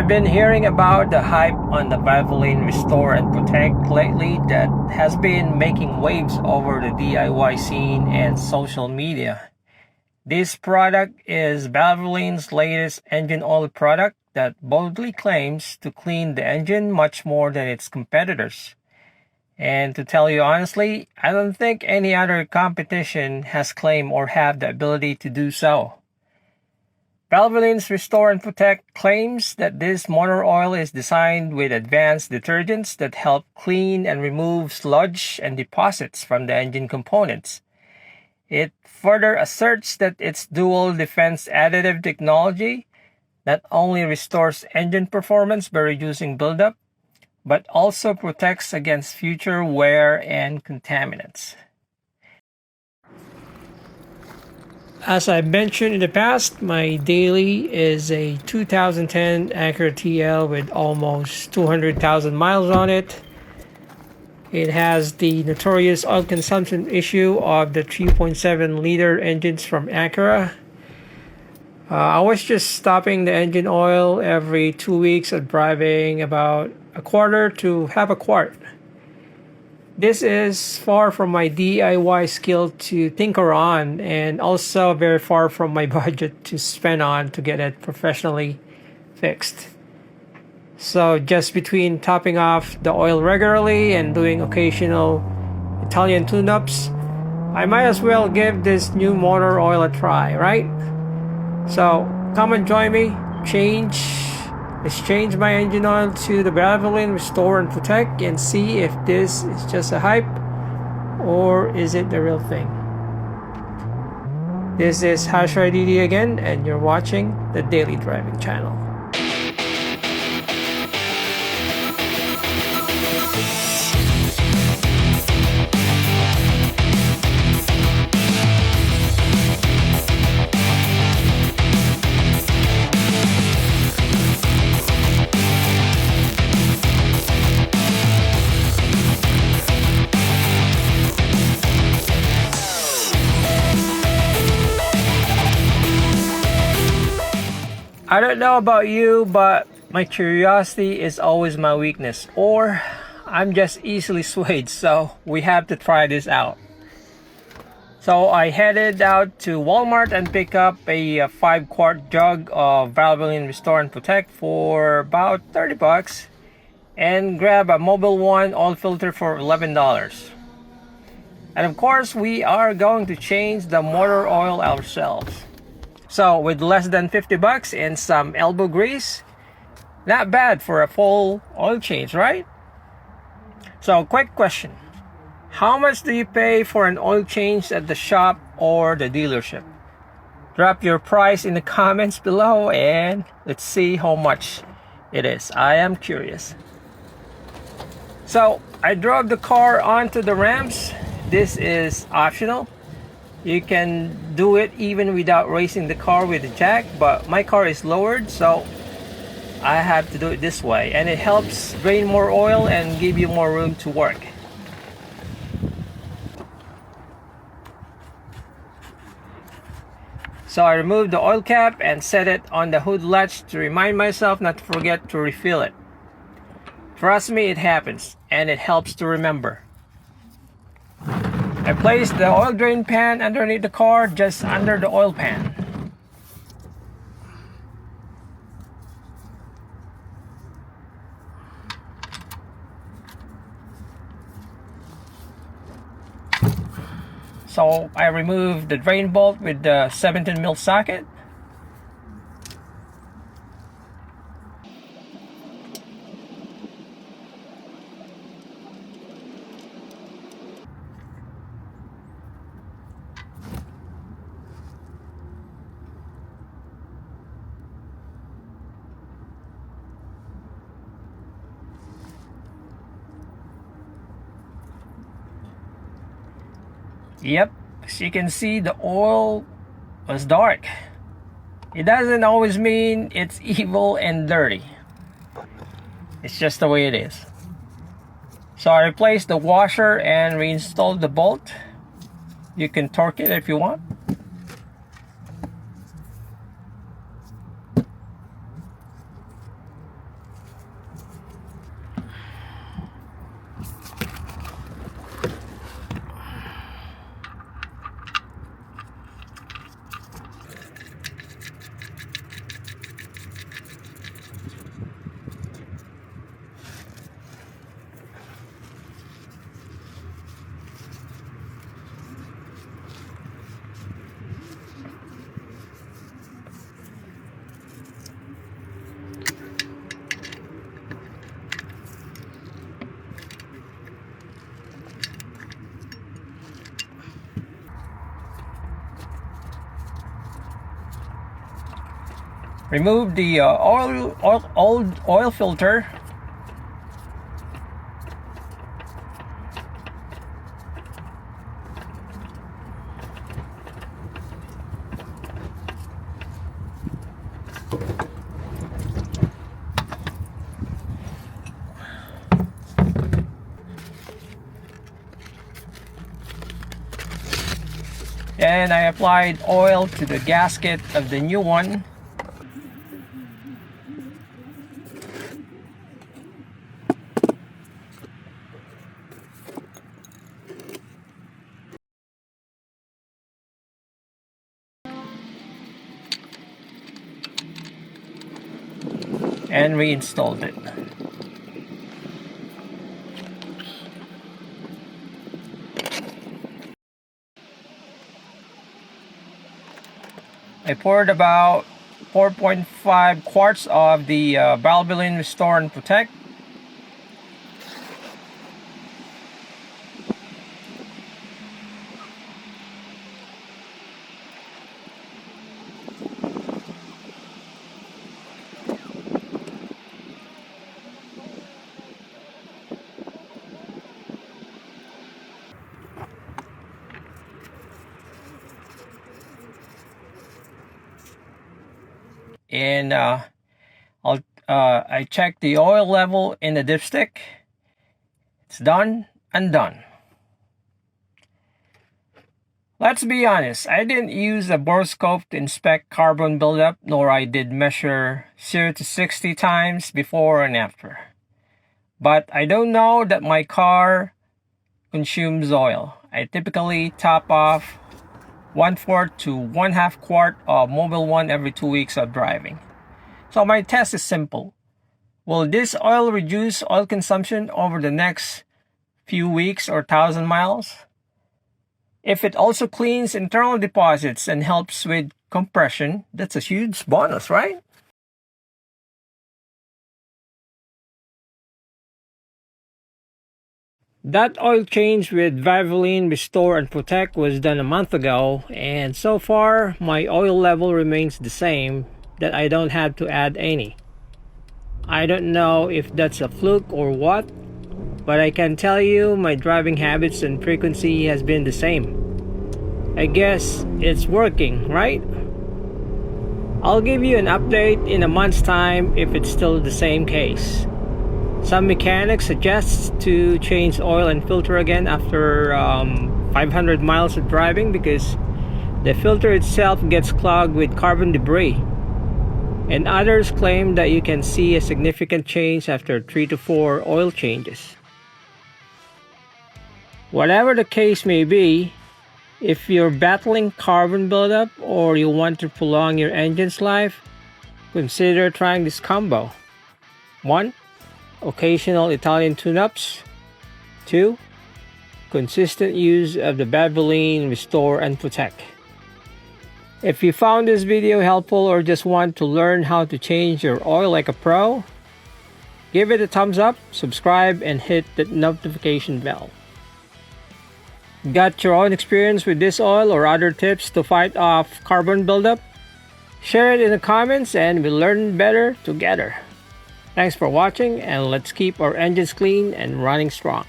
I've been hearing about the hype on the Valvoline Restore and Protect lately that has been making waves over the DIY scene and social media. This product is Valvoline's latest engine oil product that boldly claims to clean the engine much more than its competitors. And to tell you honestly, I don't think any other competition has claimed or have the ability to do so. Valvoline's Restore and Protect claims that this motor oil is designed with advanced detergents that help clean and remove sludge and deposits from the engine components. It further asserts that its dual defense additive technology not only restores engine performance by reducing buildup, but also protects against future wear and contaminants. As I mentioned in the past, my daily is a 2010 Acura TL with almost 200,000 miles on it. It has the notorious oil consumption issue of the 3.7 liter engines from Acura. I was just stopping the engine oil every 2 weeks of driving about a quarter to half a quart. This is far from my DIY skill to tinker on, and also very far from my budget to spend on to get it professionally fixed. So just between topping off the oil regularly and doing occasional Italian tune-ups, I might as well give this new motor oil a try, right? So come and join me. Let's change my engine oil to the Valvoline Restore and Protect and see if this is just a hype or is it the real thing. This is HashRDD again, and you're watching the Daily Driving Channel. I don't know about you, but my curiosity is always my weakness, or I'm just easily swayed, so we have to try this out. So I headed out to Walmart and picked up a 5-quart jug of Valvoline Restore and Protect for about 30 bucks and grab a Mobile One oil filter for $11. And of course, we are going to change the motor oil ourselves. So with less than 50 bucks and some elbow grease, not bad for a full oil change, right? So quick question. How much do you pay for an oil change at the shop or the dealership? Drop your price in the comments below and let's see how much it is. I am curious. So I drove the car onto the ramps. This is optional. You can do it even without raising the car with the jack, but my car is lowered, so I have to do it this way, and it helps drain more oil and give you more room to work. So I removed the oil cap and set it on the hood latch to remind myself not to forget to refill it. Trust me, it happens, and it helps to remember. I placed the oil drain pan underneath the car, just under the oil pan. So I removed the drain bolt with the 17mm socket. Yep, as you can see, the oil was dark. It doesn't always mean it's evil and dirty. It's just the way it is. So I replaced the washer and reinstalled the bolt. You can torque it if you want. Remove the old oil filter. And I applied oil to the gasket of the new one. And reinstalled it. I poured about 4.5 quarts of the Valvoline Restore and Protect. And I checked the oil level in the dipstick. It's done and done. Let's be honest, I didn't use a borescope to inspect carbon buildup, nor I did measure 0 to 60 times before and after. But I don't know that my car consumes oil. I typically top off 1/4 to 1/2 quart of Mobil 1 every 2 weeks of driving. So my test is simple. Will this oil reduce oil consumption over the next few weeks or 1,000 miles? If it also cleans internal deposits and helps with compression, that's a huge bonus, right? That oil change with Valvoline Restore and Protect was done a month ago, and so far my oil level remains the same, that I don't have to add any. I don't know if that's a fluke or what, but I can tell you my driving habits and frequency has been the same. I guess it's working, right? I'll give you an update in a month's time if it's still the same case. Some mechanics suggest to change oil and filter again after 500 miles of driving because the filter itself gets clogged with carbon debris. And others claim that you can see a significant change after 3 to 4 oil changes. Whatever the case may be, if you're battling carbon buildup or you want to prolong your engine's life, consider trying this combo. 1. Occasional Italian tune-ups. 2. Consistent use of the Valvoline Restore and Protect. If you found this video helpful or just want to learn how to change your oil like a pro, give it a thumbs up, subscribe, and hit the notification bell. Got your own experience with this oil or other tips to fight off carbon buildup? Share it in the comments and we'll learn better together. Thanks for watching, and let's keep our engines clean and running strong.